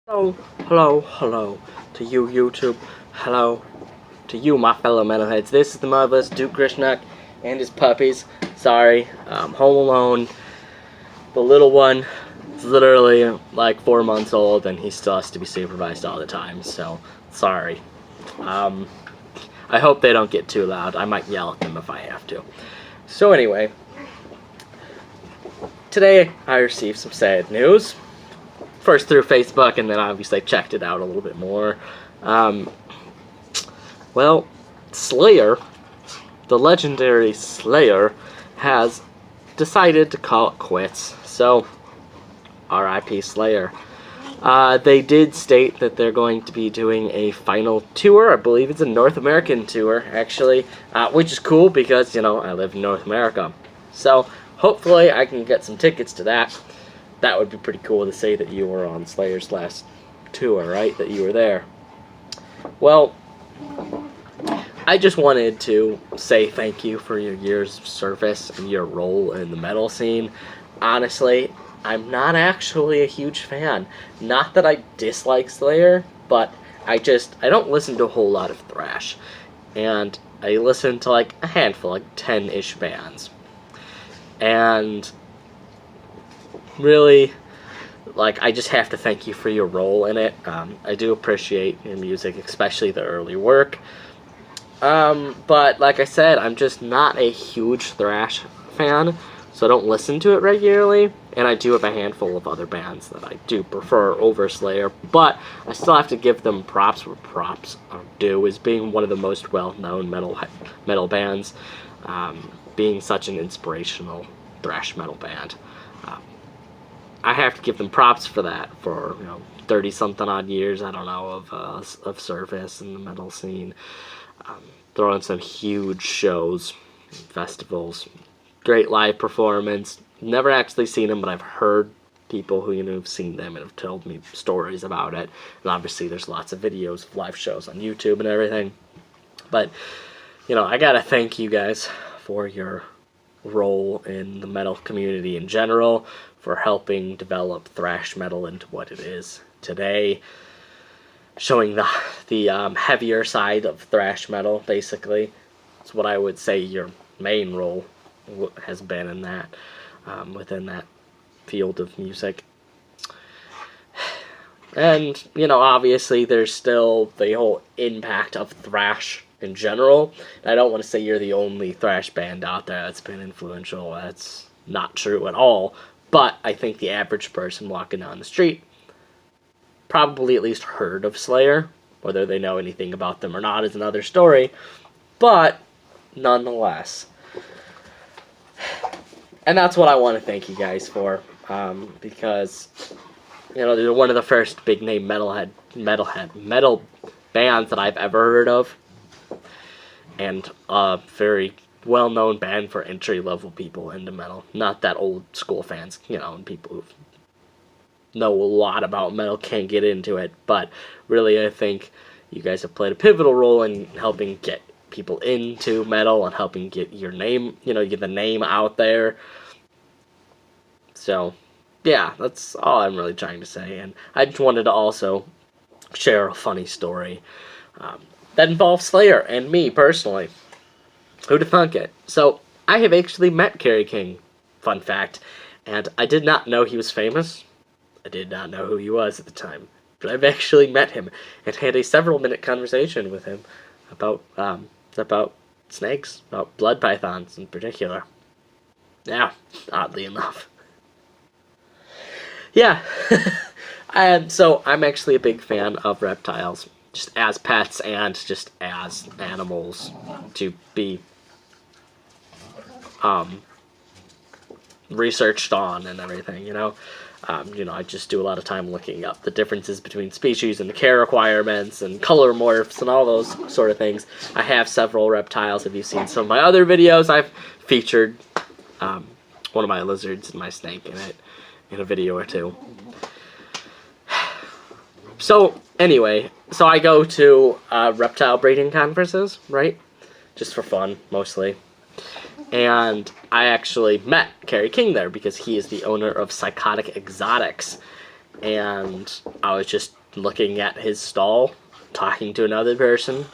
Hello to you, YouTube. Hello to you, my fellow metalheads. This is the marvelous Duke Grishnak and his puppies. Sorry, I'm home alone. The little one is literally like 4 months old, and he still has to be supervised all the time. So sorry. I hope they don't get too loud. I might yell at them if I have to. So anyway, today I received some sad news. First through Facebook, and then obviously I checked it out a little bit more. Well, Slayer, the legendary Slayer, has decided to call it quits. So, R.I.P. Slayer. They did state that they're going to be doing a final tour. I believe it's a North American tour, actually, which is cool because, you know, I live in North America. So, hopefully I can get some tickets to that. That would be pretty cool to say that you were on Slayer's last tour, right? That you were there. Well, I just wanted to say thank you for your years of service and your role in the metal scene. Honestly, I'm not actually a huge fan. Not that I dislike Slayer, but I don't listen to a whole lot of thrash. And I listen to like a handful, like 10-ish bands. And really, like, I just have to thank you for your role in it. I do appreciate your music, especially the early work. But like I said, I'm just not a huge thrash fan, so I don't listen to it regularly. And I do have a handful of other bands that I do prefer over Slayer, but I still have to give them props where props are due, as being one of the most well-known metal bands, being such an inspirational thrash metal band. I have to give them props for that, for, you know, 30-something odd years, I don't know, of service in the metal scene. Throwing some huge shows, festivals, great live performance. Never actually seen them, but I've heard people who, you know, have seen them and have told me stories about it. And obviously there's lots of videos of live shows on YouTube and everything. But, you know, I gotta thank you guys for your role in the metal community in general, for helping develop thrash metal into what it is today, showing the heavier side of thrash metal. Basically, it's what I would say your main role has been in that, within that field of music. And, you know, obviously there's still the whole impact of thrash in general. I don't want to say you're the only thrash band out there that's been influential. That's not true at all. But I think the average person walking down the street probably at least heard of Slayer. Whether they know anything about them or not is another story. But nonetheless. And that's what I want to thank you guys for. Because, you know, they're one of the first big name metal bands that I've ever heard of. And a very well-known band for entry-level people into metal. Not that old school fans, you know, and people who know a lot about metal can't get into it. But really, I think you guys have played a pivotal role in helping get people into metal and helping get your name, you know, get the name out there. So, yeah, that's all I'm really trying to say. And I just wanted to also share a funny story that involves Slayer and me personally. Who'd have thunk it? So, I have actually met Kerry King, fun fact, and I did not know he was famous. I did not know who he was at the time, but I've actually met him and had a several-minute conversation with him about snakes, about blood pythons in particular. Yeah, oddly enough. Yeah, and so I'm actually a big fan of reptiles, just as pets and just as animals to be researched on and everything, you know. You know, I just do a lot of time looking up the differences between species and the care requirements and color morphs and all those sort of things. I have several reptiles. If you've seen some of my other videos, I've featured one of my lizards and my snake in it in a video or two. So, anyway, so I go to reptile breeding conferences, right? Just for fun, mostly. And I actually met Kerry King there because he is the owner of Psychotic Exotics. And I was just looking at his stall, talking to another person.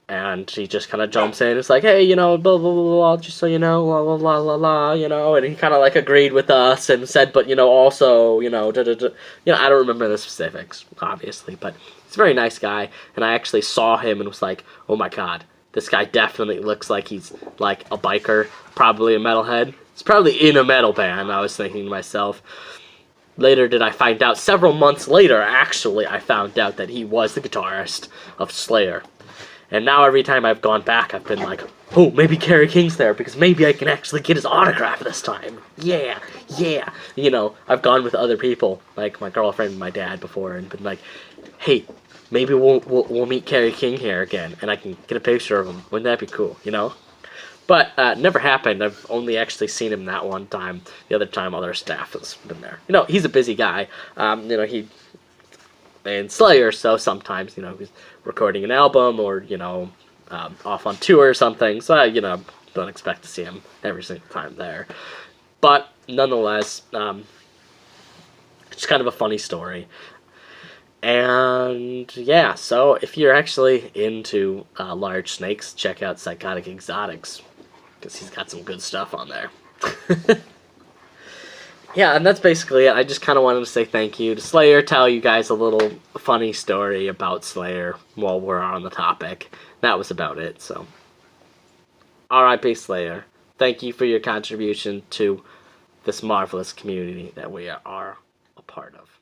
And he just kind of jumps in. It's like, hey, you know, blah, blah, blah, blah, just so you know, blah, blah, blah, blah, blah, you know. And he kind of, like, agreed with us and said, but, you know, also, you know, da, da, da. You know, I don't remember the specifics, obviously. But he's a very nice guy. And I actually saw him and was like, oh, my God. This guy definitely looks like he's, like, a biker. Probably a metalhead. He's probably in a metal band, I was thinking to myself. Later did I find out, several months later, actually, I found out that he was the guitarist of Slayer. And now every time I've gone back, I've been like, oh, maybe Kerry King's there, because maybe I can actually get his autograph this time. Yeah, yeah. You know, I've gone with other people, like my girlfriend and my dad before, and been like, hey, maybe we'll meet Kerry King here again, and I can get a picture of him. Wouldn't that be cool, you know? But never happened. I've only actually seen him that one time. The other time, other staff has been there. You know, he's a busy guy. You know, he in Slayer, so sometimes, you know, he's recording an album or, you know, off on tour or something. So, you know, don't expect to see him every single time there. But nonetheless, it's kind of a funny story. And yeah, so if you're actually into large snakes, check out Psychotic Exotics, because he's got some good stuff on there. Yeah, and that's basically it. I just kind of wanted to say thank you to Slayer, tell you guys a little funny story about Slayer while we're on the topic. That was about it, so. R.I.P. Slayer. Thank you for your contribution to this marvelous community that we are a part of.